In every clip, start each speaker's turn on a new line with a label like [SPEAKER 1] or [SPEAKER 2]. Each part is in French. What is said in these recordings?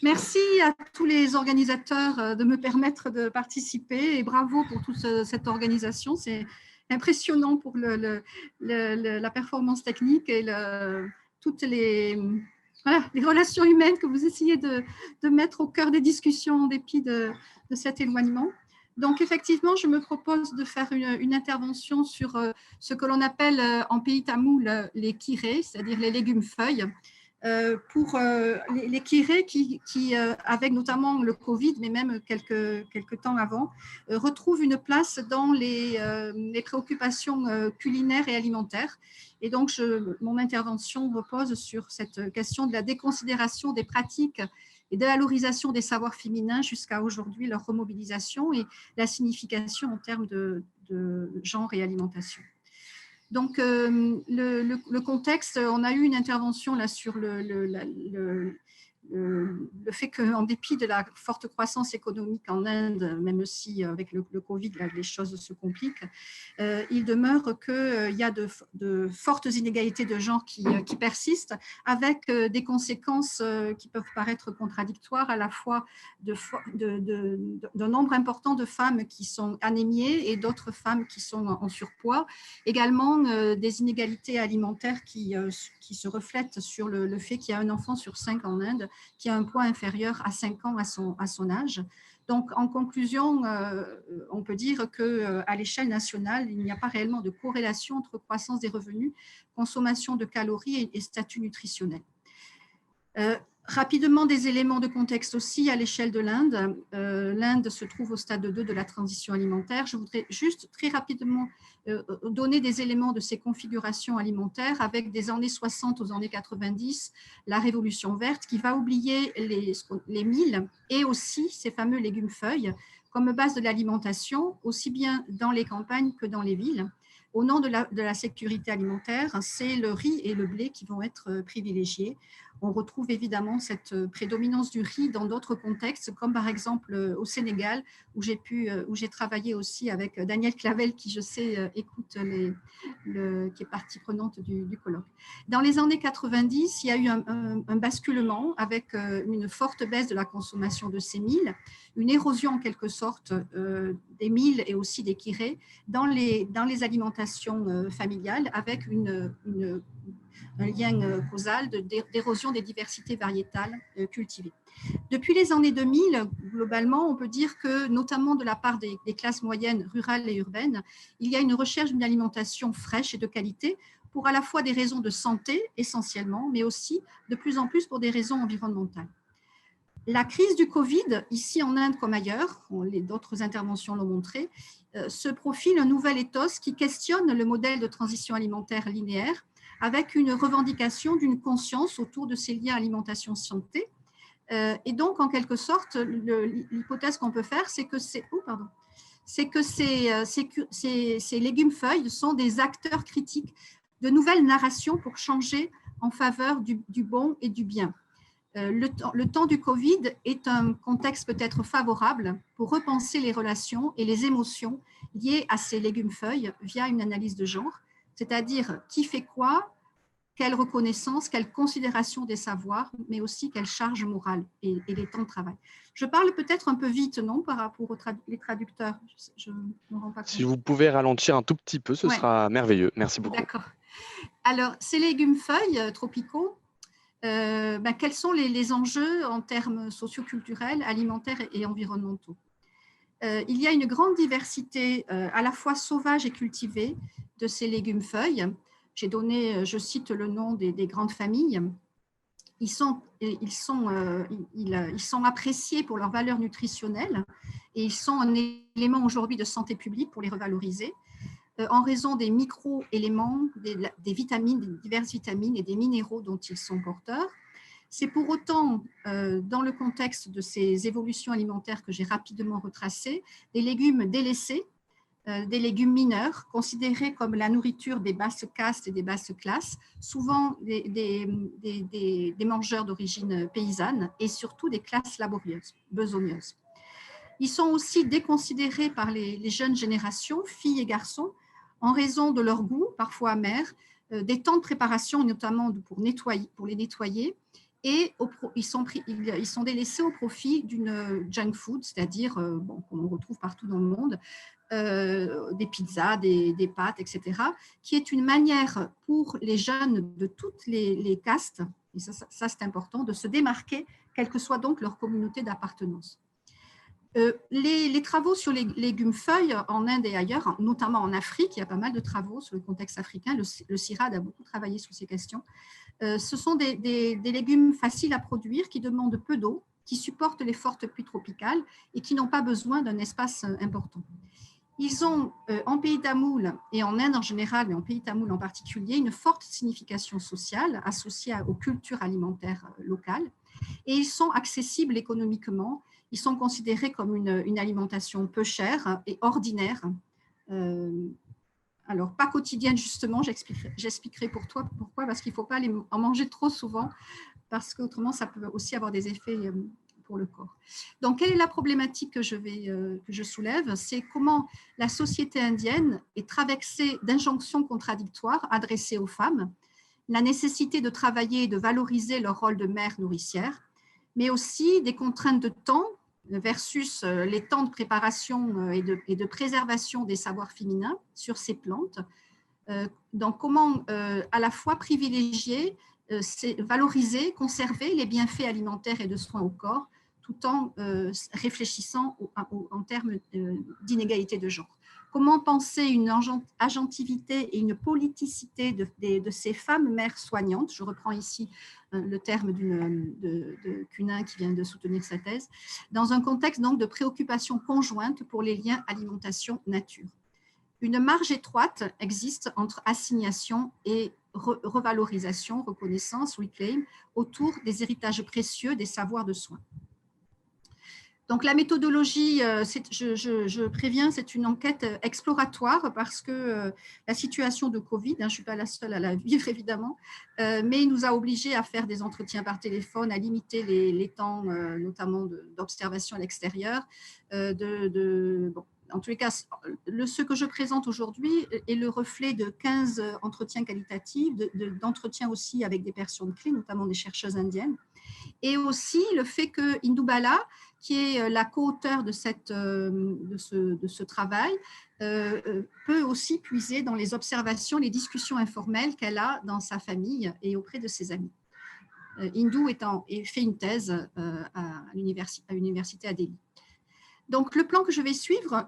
[SPEAKER 1] Merci à tous les organisateurs de me permettre de participer et bravo pour toute cette organisation. C'est impressionnant pour la performance technique et toutes voilà, les relations humaines que vous essayez de mettre au cœur des discussions en dépit de cet éloignement. Donc, effectivement, je me propose de faire une intervention sur ce que l'on appelle en pays tamoul les kirés, c'est-à-dire les légumes-feuilles. Pour les kirés qui avec notamment le Covid, mais même quelques temps avant, retrouvent une place dans les préoccupations culinaires et alimentaires. Et donc, mon intervention repose sur cette question de la déconsidération des pratiques et de la valorisation des savoirs féminins jusqu'à aujourd'hui, leur remobilisation et la signification en termes de genre et alimentation. Donc, le contexte, on a eu une intervention là sur le fait qu'en dépit de la forte croissance économique en Inde, même si avec le Covid, là, les choses se compliquent, il demeure qu'il y a de fortes inégalités de genre qui persistent, avec des conséquences qui peuvent paraître contradictoires, à la fois d'un nombre important de femmes qui sont anémiées et d'autres femmes qui sont en surpoids. Également, des inégalités alimentaires qui se reflètent sur le fait qu'il y a un enfant sur 5 en Inde qui a un poids inférieur à 5 ans à son âge. Donc, en conclusion, on peut dire qu'à l'échelle nationale, il n'y a pas réellement de corrélation entre croissance des revenus, consommation de calories et statut nutritionnel. Rapidement, des éléments de contexte aussi à l'échelle de l'Inde. L'Inde se trouve au stade 2 de la transition alimentaire. Je voudrais juste très rapidement donner des éléments de ces configurations alimentaires avec des années 60 aux années 90, la révolution verte qui va oublier les milles et aussi ces fameux légumes-feuilles comme base de l'alimentation, aussi bien dans les campagnes que dans les villes. Au nom de la sécurité alimentaire, c'est le riz et le blé qui vont être privilégiés. On retrouve évidemment cette prédominance du riz dans d'autres contextes, comme par exemple au Sénégal, où j'ai travaillé aussi avec Daniel Clavel, qui je sais écoute, qui est partie prenante du colloque. Dans les années 90, il y a eu un basculement avec une forte baisse de la consommation de ces milles, une érosion en quelque sorte des milles et aussi des kirés dans les alimentations familiales, avec un lien causal d'érosion des diversités variétales cultivées. Depuis les années 2000, globalement, on peut dire que, notamment de la part des classes moyennes rurales et urbaines, il y a une recherche d'une alimentation fraîche et de qualité pour à la fois des raisons de santé essentiellement, mais aussi de plus en plus pour des raisons environnementales. La crise du Covid, ici en Inde comme ailleurs, d'autres interventions l'ont montré, se profile un nouvel ethos qui questionne le modèle de transition alimentaire linéaire avec une revendication d'une conscience autour de ces liens alimentation-santé. Et donc, en quelque sorte, l'hypothèse qu'on peut faire, c'est que ces légumes-feuilles sont des acteurs critiques de nouvelles narrations pour changer en faveur du bon et du bien. Le temps du Covid est un contexte peut-être favorable pour repenser les relations et les émotions liées à ces légumes-feuilles via une analyse de genre, c'est-à-dire qui fait quoi, quelle reconnaissance, quelle considération des savoirs, mais aussi quelle charge morale et les temps de travail. Je parle peut-être un peu vite, non, par rapport aux traducteurs. Je ne me rends pas compte.
[SPEAKER 2] Si vous pouvez ralentir un tout petit peu, ce sera merveilleux. Merci beaucoup.
[SPEAKER 1] D'accord. Alors, ces légumes-feuilles tropicaux, quels sont les enjeux en termes socioculturels, alimentaires et environnementaux? Il y a une grande diversité à la fois sauvage et cultivée de ces légumes-feuilles. Je cite le nom des grandes familles. Ils sont appréciés pour leur valeur nutritionnelle et ils sont un élément aujourd'hui de santé publique pour les revaloriser en raison des micro-éléments, des vitamines, des diverses vitamines et des minéraux dont ils sont porteurs. C'est pour autant, dans le contexte de ces évolutions alimentaires que j'ai rapidement retracées, des légumes délaissés, des légumes mineurs, considérés comme la nourriture des basses castes et des basses classes, souvent des mangeurs d'origine paysanne et surtout des classes laborieuses, besogneuses. Ils sont aussi déconsidérés par les jeunes générations, filles et garçons, en raison de leur goût, parfois amer, des temps de préparation, notamment pour les nettoyer, et ils sont délaissés au profit d'une junk food, c'est-à-dire, qu'on retrouve partout dans le monde, des pizzas, des pâtes, etc., qui est une manière pour les jeunes de toutes les castes, et ça c'est important, de se démarquer, quelle que soit donc leur communauté d'appartenance. Les travaux sur les légumes-feuilles en Inde et ailleurs, notamment en Afrique, il y a pas mal de travaux sur le contexte africain, le CIRAD a beaucoup travaillé sur ces questions. Ce sont des légumes faciles à produire, qui demandent peu d'eau, qui supportent les fortes pluies tropicales et qui n'ont pas besoin d'un espace important. Ils ont, en pays tamoul et en Inde en général, mais en pays tamoul en particulier, une forte signification sociale associée aux cultures alimentaires locales, et ils sont accessibles économiquement. Ils sont considérés comme une alimentation peu chère et ordinaire. Alors, pas quotidienne justement, j'expliquerai pour toi pourquoi, parce qu'il ne faut pas en manger trop souvent, parce qu'autrement, ça peut aussi avoir des effets pour le corps. Donc, quelle est la problématique que je soulève? C'est comment la société indienne est traversée d'injonctions contradictoires adressées aux femmes, la nécessité de travailler et de valoriser leur rôle de mère nourricière, mais aussi des contraintes de temps versus les temps de préparation et de préservation des savoirs féminins sur ces plantes. Donc, comment à la fois privilégier, valoriser, conserver les bienfaits alimentaires et de soins au corps, tout en réfléchissant en termes d'inégalité de genre. Comment penser une agentivité et une politicité de ces femmes mères soignantes, je reprends ici le terme de Cunin qui vient de soutenir sa thèse, dans un contexte donc de préoccupation conjointe pour les liens alimentation-nature. Une marge étroite existe entre assignation et revalorisation, reconnaissance, reclaim, autour des héritages précieux des savoirs de soins. Donc la méthodologie, je préviens, c'est une enquête exploratoire parce que la situation de Covid, je ne suis pas la seule à la vivre évidemment, mais il nous a obligés à faire des entretiens par téléphone, à limiter les temps, notamment d'observation à l'extérieur. En tous les cas, ce que je présente aujourd'hui est le reflet de 15 entretiens qualitatifs, d'entretiens aussi avec des personnes clés, notamment des chercheuses indiennes. Et aussi le fait que Indou Bala, qui est la co-auteure de ce travail, peut aussi puiser dans les observations, les discussions informelles qu'elle a dans sa famille et auprès de ses amis. Indou fait une thèse à l'université à Delhi. Donc, le plan que je vais suivre,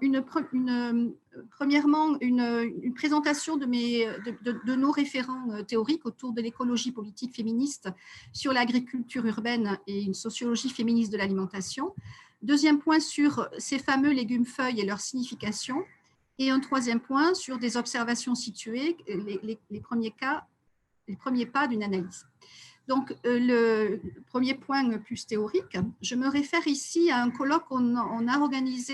[SPEAKER 1] premièrement, une présentation de nos référents théoriques autour de l'écologie politique féministe sur l'agriculture urbaine et une sociologie féministe de l'alimentation. Deuxième point sur ces fameux légumes-feuilles et leur signification. Et un troisième point sur des observations situées, les premiers pas d'une analyse. Donc, le premier point plus théorique, je me réfère ici à un colloque qu'on a organisé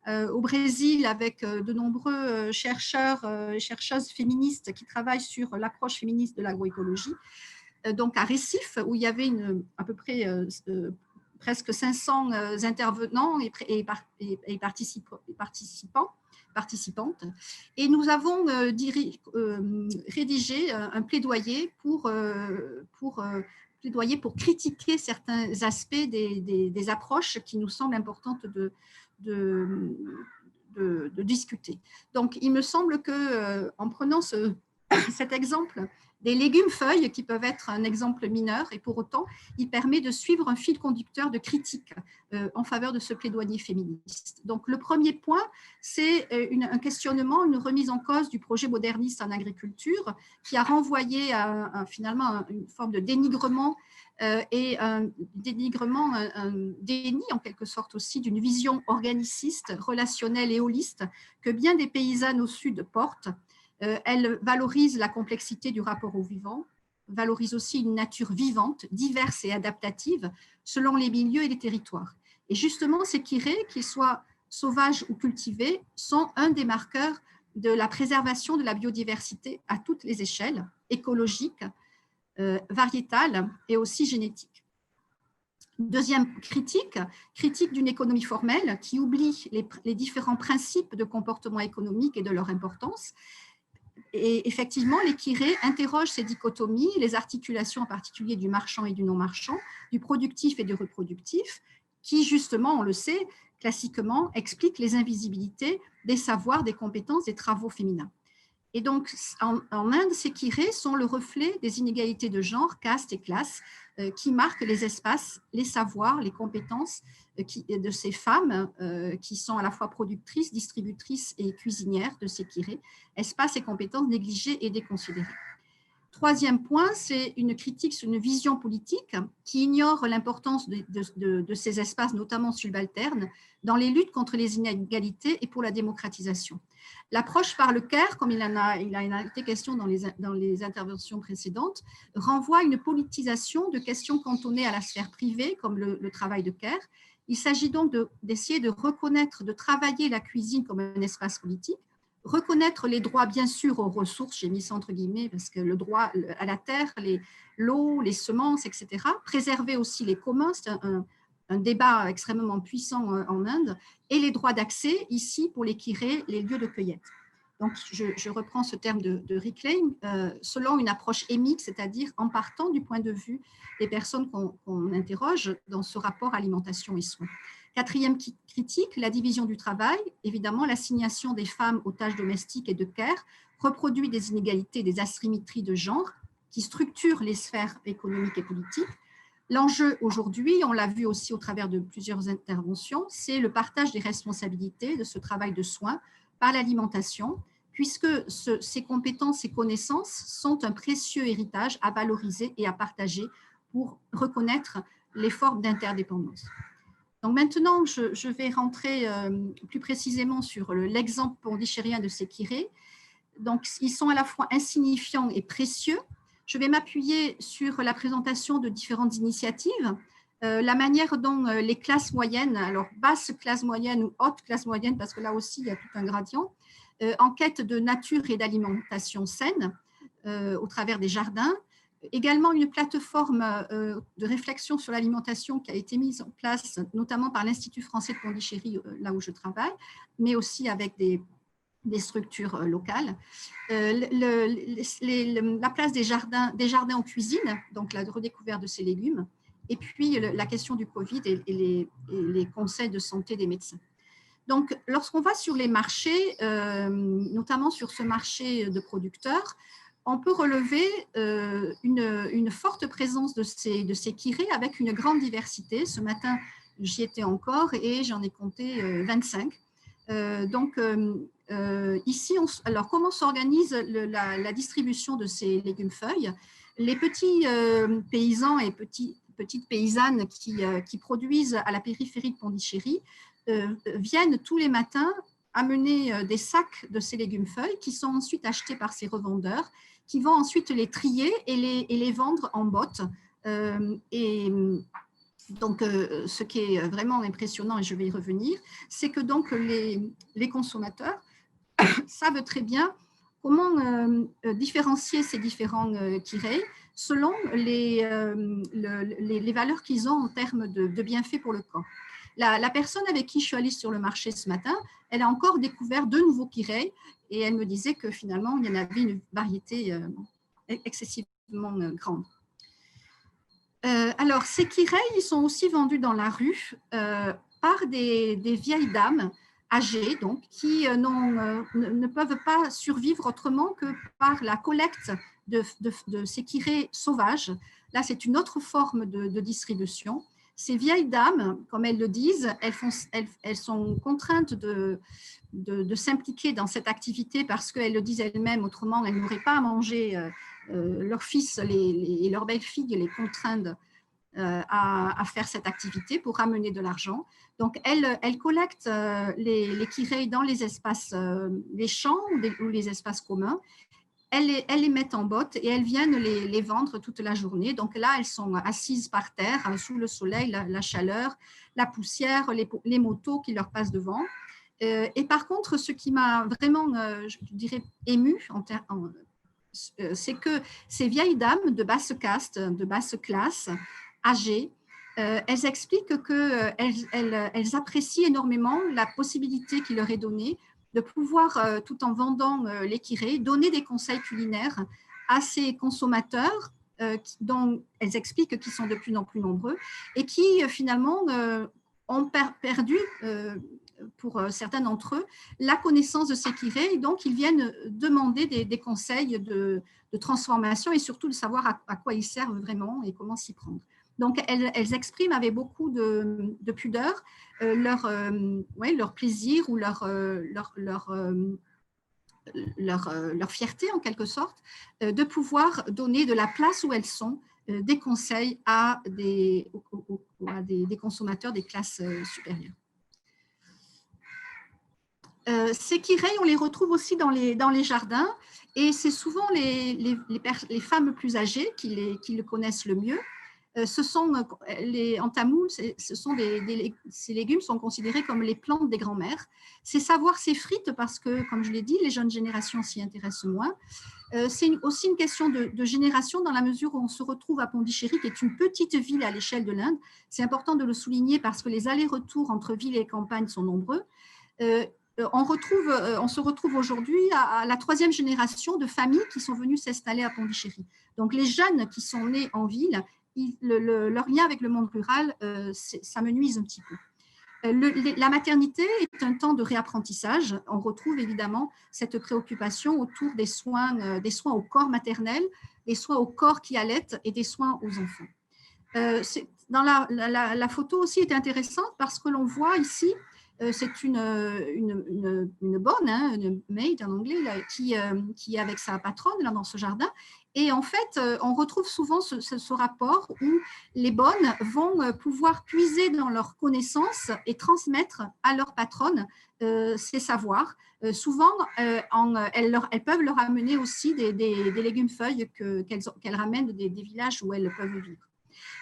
[SPEAKER 1] au Brésil avec de nombreux chercheurs et chercheuses féministes qui travaillent sur l'approche féministe de l'agroécologie, donc à Recife, où il y avait à peu près presque 500 intervenants et participantes. Et nous avons rédigé un plaidoyer pour critiquer certains aspects des approches qui nous semblent importantes de discuter. Donc, il me semble qu'en prenant cet exemple des légumes-feuilles, qui peuvent être un exemple mineur, et pour autant, il permet de suivre un fil conducteur de critique en faveur de ce plaidoyer féministe. Donc, le premier point, c'est un questionnement, une remise en cause du projet moderniste en agriculture, qui a renvoyé finalement une forme de dénigrement et un déni en quelque sorte aussi d'une vision organiciste, relationnelle et holiste que bien des paysannes au sud portent. Elle valorise la complexité du rapport au vivant, valorise aussi une nature vivante, diverse et adaptative selon les milieux et les territoires. Et justement, ces kirés, qu'ils soient sauvages ou cultivés, sont un des marqueurs de la préservation de la biodiversité à toutes les échelles, écologiques, variétales et aussi génétiques. Deuxième critique d'une économie formelle qui oublie les différents principes de comportement économique et de leur importance, Et effectivement, les kirés interrogent ces dichotomies, les articulations en particulier du marchand et du non-marchand, du productif et du reproductif, qui justement, on le sait, classiquement, expliquent les invisibilités des savoirs, des compétences, des travaux féminins. Et donc, en Inde, ces kirés sont le reflet des inégalités de genre, caste et classe qui marquent les espaces, les savoirs, les compétences de ces femmes qui sont à la fois productrices, distributrices et cuisinières de ces kirés, espaces et compétences négligées et déconsidérées. Troisième point, c'est une critique sur une vision politique qui ignore l'importance de ces espaces, notamment subalternes, dans les luttes contre les inégalités et pour la démocratisation. L'approche par le CARE, comme il en a été question dans les interventions précédentes, renvoie à une politisation de questions cantonnées à la sphère privée, comme le travail de CARE. Il s'agit donc d'essayer de reconnaître, de travailler la cuisine comme un espace politique, reconnaître les droits, bien sûr, aux ressources, j'ai mis ça entre guillemets, parce que le droit à la terre, l'eau, les semences, etc. Préserver aussi les communs, c'est un débat extrêmement puissant en Inde, et les droits d'accès, ici, pour les kirés, les lieux de cueillette. Donc, je reprends ce terme de reclaim, selon une approche émique, c'est-à-dire en partant du point de vue des personnes qu'on interroge dans ce rapport alimentation et soins. Quatrième critique, la division du travail. Évidemment, l'assignation des femmes aux tâches domestiques et de care reproduit des inégalités, des asymétries de genre qui structurent les sphères économiques et politiques. L'enjeu aujourd'hui, on l'a vu aussi au travers de plusieurs interventions, c'est le partage des responsabilités de ce travail de soins par l'alimentation, puisque ces compétences et connaissances sont un précieux héritage à valoriser et à partager pour reconnaître les formes d'interdépendance. Donc maintenant, je vais rentrer plus précisément sur l'exemple pondichérien de ces kirés. Donc, ils sont à la fois insignifiants et précieux. Je vais m'appuyer sur la présentation de différentes initiatives, la manière dont les classes moyennes, alors basse classe moyenne ou haute classe moyenne, parce que là aussi, il y a tout un gradient, en quête de nature et d'alimentation saine au travers des jardins. Également une plateforme de réflexion sur l'alimentation qui a été mise en place, notamment par l'Institut français de Pondichéry, là où je travaille, mais aussi avec des structures locales. La place des jardins en cuisine, donc la redécouverte de ces légumes, et puis la question du Covid et les conseils de santé des médecins. Donc, lorsqu'on va sur les marchés, notamment sur ce marché de producteurs, on peut relever une forte présence de ces kirés avec une grande diversité. Ce matin, j'y étais encore et j'en ai compté 25. Ici, alors comment s'organise la distribution de ces légumes-feuilles? Les petits paysans et petites paysannes qui produisent à la périphérie de Pondichéry viennent tous les matins amener des sacs de ces légumes-feuilles qui sont ensuite achetés par ces revendeurs, qui vont ensuite les trier et les vendre en bottes. Donc, ce qui est vraiment impressionnant, et je vais y revenir, c'est que donc les consommateurs savent très bien comment différencier ces différents kirés selon les valeurs qu'ils ont en termes de bienfaits pour le corps. La personne avec qui je suis allée sur le marché ce matin, elle a encore découvert 2 nouveaux kirés et elle me disait que finalement, il y en avait une variété excessivement grande. Alors, ces kirés, ils sont aussi vendus dans la rue par des vieilles dames âgées, donc, qui ne peuvent pas survivre autrement que par la collecte de ces kirés sauvages. Là, c'est une autre forme de distribution. Ces vieilles dames, comme elles le disent, elles sont contraintes de s'impliquer dans cette activité parce qu'elles le disent elles-mêmes, autrement, elles n'auraient pas à manger. Leurs fils et leurs belles-filles les contraindre à faire cette activité pour ramener de l'argent. Donc, elles collectent les kirés dans les espaces, les champs ou les espaces communs. Elles les mettent en botte et elles viennent les vendre toute la journée. Donc là, elles sont assises par terre, sous le soleil, la chaleur, la poussière, les motos qui leur passent devant. Et par contre, ce qui m'a vraiment, je dirais, émue c'est que ces vieilles dames de basse caste, de basse classe, âgées, elles expliquent qu'elles apprécient énormément la possibilité qui leur est donnée de pouvoir, tout en vendant les kirés, donner des conseils culinaires à ces consommateurs dont elles expliquent qu'ils sont de plus en plus nombreux et qui finalement ont perdu, pour certains d'entre eux, la connaissance de ces kirés, et donc ils viennent demander des conseils de transformation et surtout de savoir à quoi ils servent vraiment et comment s'y prendre. Donc, elles expriment avec beaucoup de pudeur leur plaisir ou leur fierté, en quelque sorte, de pouvoir donner de la place où elles sont des conseils à des consommateurs des classes supérieures. Ces kirei, on les retrouve aussi dans les jardins, et c'est souvent les femmes plus âgées qui le connaissent le mieux. En tamoul, ces légumes sont considérés comme les plantes des grands-mères. C'est savoir ces frites parce que, comme je l'ai dit, les jeunes générations s'y intéressent moins. C'est aussi une question de génération dans la mesure où on se retrouve à Pondichéry, qui est une petite ville à l'échelle de l'Inde. C'est important de le souligner parce que les allers-retours entre ville et campagne sont nombreux. On se retrouve aujourd'hui à la 3e génération de familles qui sont venues s'installer à Pondichéry. Donc, les jeunes qui sont nés en ville, leur lien avec le monde rural, ça me nuise un petit peu. La maternité est un temps de réapprentissage. On retrouve évidemment cette préoccupation autour des soins au corps maternel, des soins au corps qui allaitent et des soins aux enfants. Dans la photo aussi est intéressante parce que l'on voit ici, c'est une bonne, une maid en anglais, là, qui est avec sa patronne là, dans ce jardin. Et en fait, on retrouve souvent ce rapport où les bonnes vont pouvoir puiser dans leurs connaissances et transmettre à leur patronne ces savoirs. Souvent, elles peuvent leur amener aussi des légumes-feuilles qu'elles ramènent des villages où elles peuvent vivre.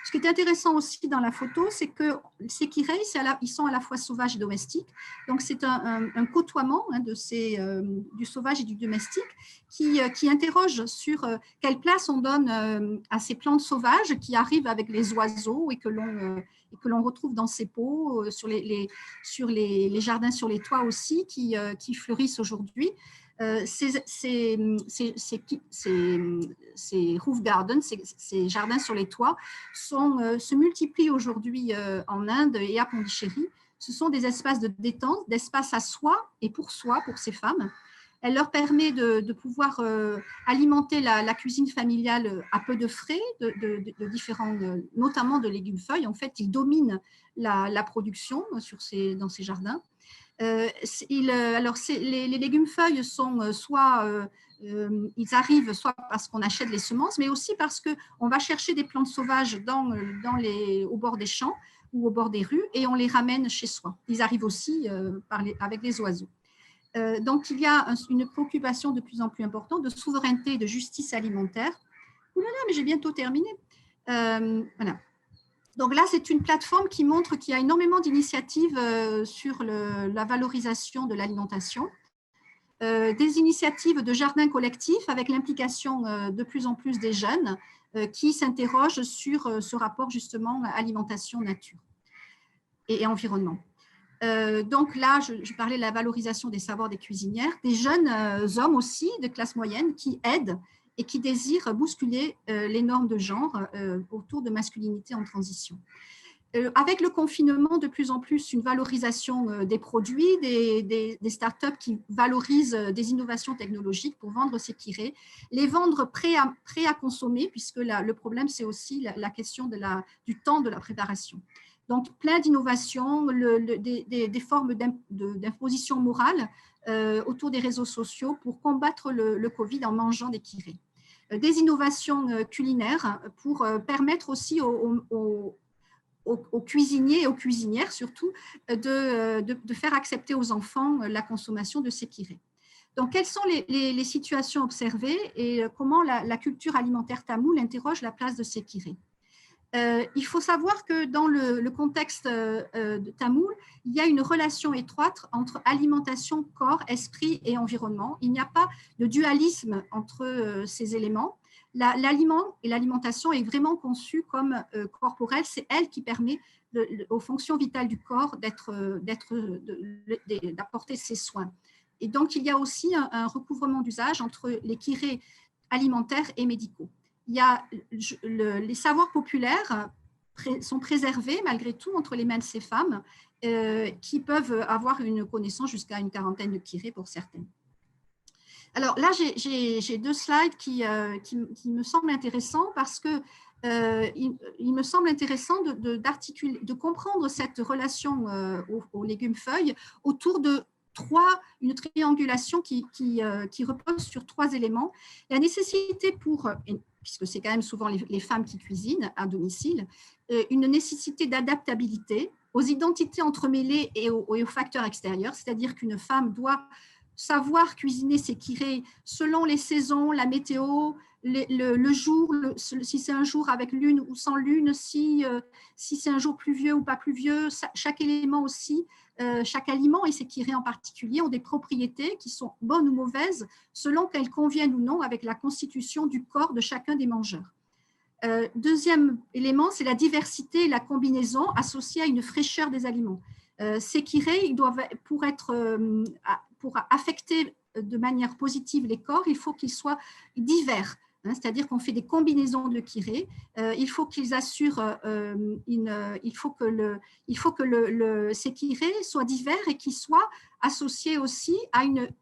[SPEAKER 1] Ce qui est intéressant aussi dans la photo, c'est que ces kirei, ils sont à la fois sauvages et domestiques. Donc, c'est un côtoiement du sauvage et du domestique qui interroge sur quelle place on donne à ces plantes sauvages qui arrivent avec les oiseaux et que l'on retrouve dans ces pots, sur les jardins sur les toits aussi, qui fleurissent aujourd'hui. Ces roof gardens, ces jardins sur les toits, se multiplient aujourd'hui en Inde et à Pondichéry. Ce sont des espaces de détente, d'espace à soi et pour soi, pour ces femmes. Elle leur permet de pouvoir alimenter la cuisine familiale à peu de frais, de différents, notamment de légumes-feuilles. En fait, ils dominent la production dans ces jardins. Les légumes-feuilles sont ils arrivent soit parce qu'on achète les semences, mais aussi parce qu'on va chercher des plantes sauvages au bord des champs ou au bord des rues et on les ramène chez soi. Ils arrivent aussi avec les oiseaux. Donc, il y a une préoccupation de plus en plus importante de souveraineté et de justice alimentaire. Ouh là là, mais j'ai bientôt terminé. Voilà. Donc là, c'est une plateforme qui montre qu'il y a énormément d'initiatives sur la valorisation de l'alimentation, des initiatives de jardins collectifs avec l'implication de plus en plus des jeunes qui s'interrogent sur ce rapport justement alimentation-nature et environnement. Donc là, je parlais de la valorisation des savoirs des cuisinières, des jeunes hommes aussi de classe moyenne qui aident et qui désirent bousculer les normes de genre autour de masculinité en transition. Avec le confinement, de plus en plus, une valorisation des produits, des startups qui valorisent des innovations technologiques pour vendre ces kirés, les vendre prêts à consommer, puisque le problème, c'est aussi la question du temps de la préparation. Donc, plein d'innovations, des formes d'imposition morale autour des réseaux sociaux pour combattre le Covid en mangeant des kirés. Des innovations culinaires pour permettre aussi aux cuisiniers et aux cuisinières surtout de faire accepter aux enfants la consommation de ces kirés. Donc, quelles sont les situations observées et comment la culture alimentaire tamoule interroge la place de ces kirés? Il faut savoir que dans le contexte de tamoul, il y a une relation étroite entre alimentation, corps, esprit et environnement. Il n'y a pas de dualisme entre ces éléments. L'aliment et l'alimentation est vraiment conçu comme corporel. C'est elle qui permet aux fonctions vitales du corps d'apporter ces soins. Et donc, il y a aussi un recouvrement d'usage entre les kirés alimentaires et médicaux. Il y a les savoirs populaires sont préservés malgré tout entre les mains de ces femmes qui peuvent avoir une connaissance jusqu'à une quarantaine de kirés pour certaines. Alors là, j'ai 2 slides qui me semblent intéressants parce que il me semble intéressant de comprendre cette relation aux légumes feuilles autour de une triangulation qui repose sur 3 éléments. La nécessité puisque c'est quand même souvent les femmes qui cuisinent à domicile, une nécessité d'adaptabilité aux identités entremêlées et aux facteurs extérieurs, c'est-à-dire qu'une femme doit savoir cuisiner ses kirés selon les saisons, la météo, le jour, si c'est un jour avec lune ou sans lune, si c'est un jour pluvieux ou pas pluvieux, chaque élément aussi, chaque aliment et ses kirés en particulier ont des propriétés qui sont bonnes ou mauvaises selon qu'elles conviennent ou non avec la constitution du corps de chacun des mangeurs. Deuxième élément, c'est la diversité et la combinaison associée à une fraîcheur des aliments. Ces kirés, ils doivent, pour affecter de manière positive les corps, il faut qu'ils soient divers. C'est-à-dire qu'on fait des combinaisons de kirés. Il faut qu'ils assurent, il faut que ces kirés soient divers et qu'ils soient associés aussi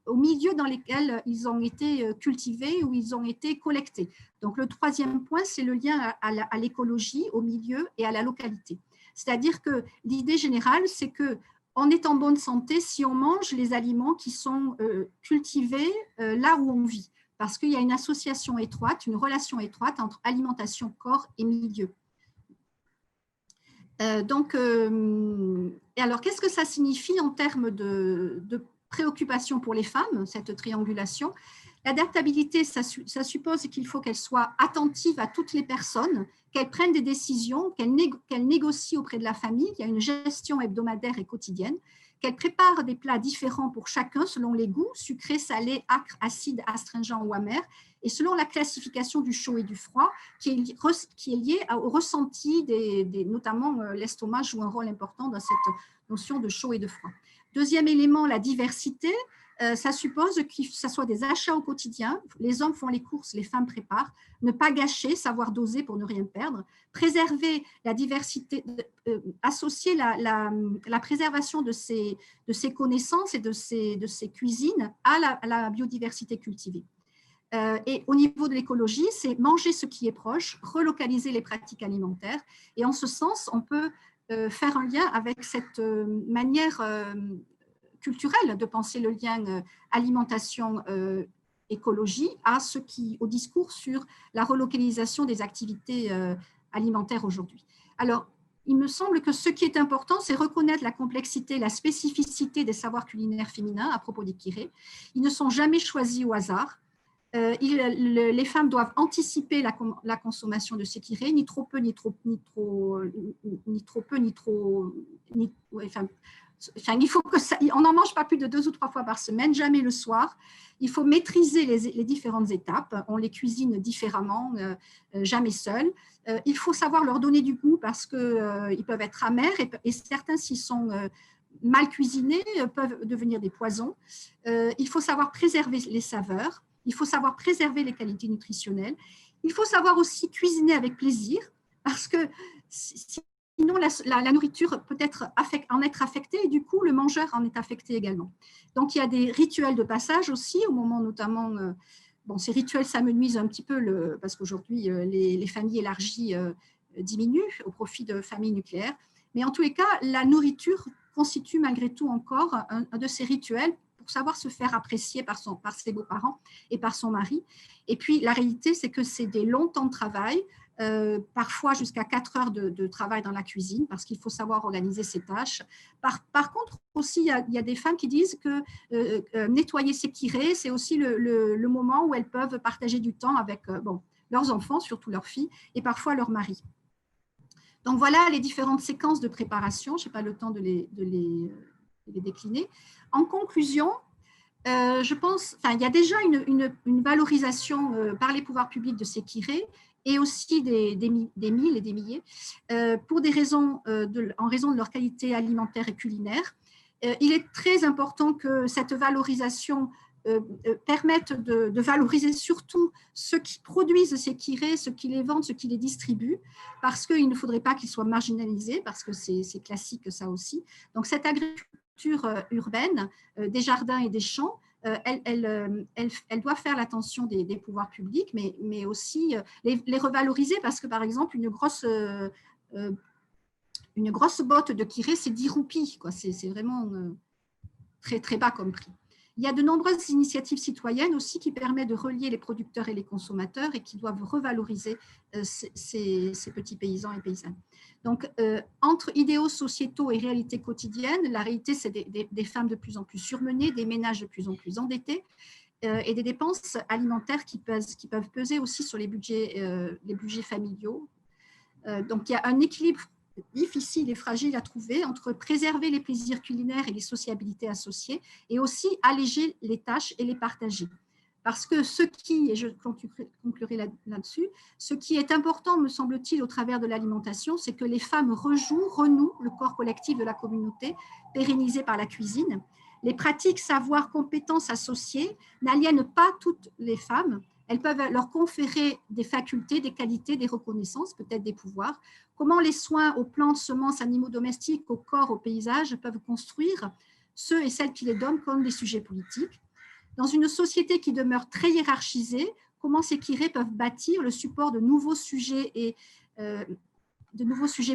[SPEAKER 1] au milieu dans lequel ils ont été cultivés ou ils ont été collectés. Donc le troisième point, c'est le lien à l'écologie, au milieu et à la localité. C'est-à-dire que l'idée générale, c'est qu'on est en bonne santé si on mange les aliments qui sont cultivés là où on vit, parce qu'il y a une association étroite, une relation étroite entre alimentation, corps et milieu. Et alors, qu'est-ce que ça signifie en termes de préoccupation pour les femmes, cette triangulation? L'adaptabilité, ça suppose qu'il faut qu'elles soient attentives à toutes les personnes, qu'elles prennent des décisions, qu'elles négocient auprès de la famille, qu'il y a une gestion hebdomadaire et quotidienne, qu'elles préparent des plats différents pour chacun selon les goûts, sucré, salé, acre, acide, astringent ou amer, et selon la classification du chaud et du froid, qui est liée au ressenti, notamment l'estomac joue un rôle important dans cette notion de chaud et de froid. Deuxième élément, la diversité. Ça suppose que ce soit des achats au quotidien. Les hommes font les courses, les femmes préparent. Ne pas gâcher, savoir doser pour ne rien perdre. Préserver la diversité, associer la préservation de ces connaissances et de ces cuisines à la biodiversité cultivée. Et au niveau de l'écologie, c'est manger ce qui est proche, relocaliser les pratiques alimentaires. Et en ce sens, on peut faire un lien avec cette manière culturelle de penser le lien alimentation-écologie au discours sur la relocalisation des activités alimentaires aujourd'hui. Alors, il me semble que ce qui est important, c'est reconnaître la complexité, la spécificité des savoirs culinaires féminins à propos des kirés. Ils ne sont jamais choisis au hasard. Les femmes doivent anticiper la consommation de ces kirés, ni trop peu, ni trop peu, il faut on n'en mange pas plus de 2 ou 3 fois par semaine, jamais le soir. Il faut maîtriser les différentes étapes. On les cuisine différemment, jamais seuls. Il faut savoir leur donner du goût parce qu'ils peuvent être amers et certains, s'ils sont mal cuisinés, peuvent devenir des poisons. Il faut savoir préserver les saveurs. Il faut savoir préserver les qualités nutritionnelles. Il faut savoir aussi cuisiner avec plaisir parce que sinon, la nourriture peut en être affectée et du coup, le mangeur en est affecté également. Donc, il y a des rituels de passage aussi, au moment notamment, ces rituels s'amenuisent un petit peu parce qu'aujourd'hui, les familles élargies diminuent au profit de familles nucléaires. Mais en tous les cas, la nourriture constitue malgré tout encore un de ces rituels pour savoir se faire apprécier par ses beaux-parents et par son mari. Et puis, la réalité, c'est que c'est des longs temps de travail, parfois jusqu'à 4 heures de travail dans la cuisine, parce qu'il faut savoir organiser ses tâches. Par contre, aussi, il y a des femmes qui disent que nettoyer ses kirés, c'est aussi le moment où elles peuvent partager du temps avec leurs enfants, surtout leurs filles, et parfois leur mari. Donc, voilà les différentes séquences de préparation. Je n'ai pas le temps de les décliner. En conclusion, je pense, il y a déjà une valorisation par les pouvoirs publics de ces kirés et aussi des milles et des milliers en raison de leur qualité alimentaire et culinaire. il est très important que cette valorisation permette de valoriser surtout ceux qui produisent ces kirés, ceux qui les vendent, ceux qui les distribuent, parce qu'il ne faudrait pas qu'ils soient marginalisés, parce que c'est classique ça aussi. Donc cette agriculture urbaine, des jardins et des champs, elle doit faire l'attention des pouvoirs publics, mais aussi les revaloriser, parce que par exemple une grosse botte de kiré, c'est 10 roupies, quoi. C'est vraiment très, très bas comme prix. Il y a de nombreuses initiatives citoyennes aussi qui permettent de relier les producteurs et les consommateurs et qui doivent revaloriser ces petits paysans et paysannes. Donc, entre idéaux sociétaux et réalité quotidienne, la réalité, c'est des femmes de plus en plus surmenées, des ménages de plus en plus endettés et des dépenses alimentaires qui peuvent peser aussi sur les budgets familiaux. Donc, il y a un équilibre difficile et fragile à trouver entre préserver les plaisirs culinaires et les sociabilités associées et aussi alléger les tâches et les partager. Parce que et je conclurai là-dessus, ce qui est important, me semble-t-il, au travers de l'alimentation, c'est que les femmes renouent le corps collectif de la communauté, pérennisé par la cuisine. Les pratiques, savoirs, compétences associées n'aliènent pas toutes les femmes. Elles peuvent leur conférer des facultés, des qualités, des reconnaissances, peut-être des pouvoirs. Comment les soins aux plantes, semences, animaux domestiques, au corps, au paysage peuvent construire ceux et celles qui les donnent comme des sujets politiques. Dans une société qui demeure très hiérarchisée, comment ces kirés peuvent bâtir le support de nouveaux sujets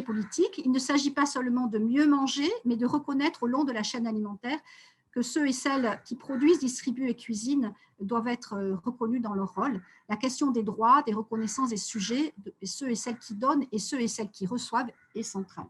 [SPEAKER 1] politiques. Il ne s'agit pas seulement de mieux manger, mais de reconnaître au long de la chaîne alimentaire que ceux et celles qui produisent, distribuent et cuisinent doivent être reconnus dans leur rôle. La question des droits, des reconnaissances des sujets, ceux et celles qui donnent et ceux et celles qui reçoivent est centrale.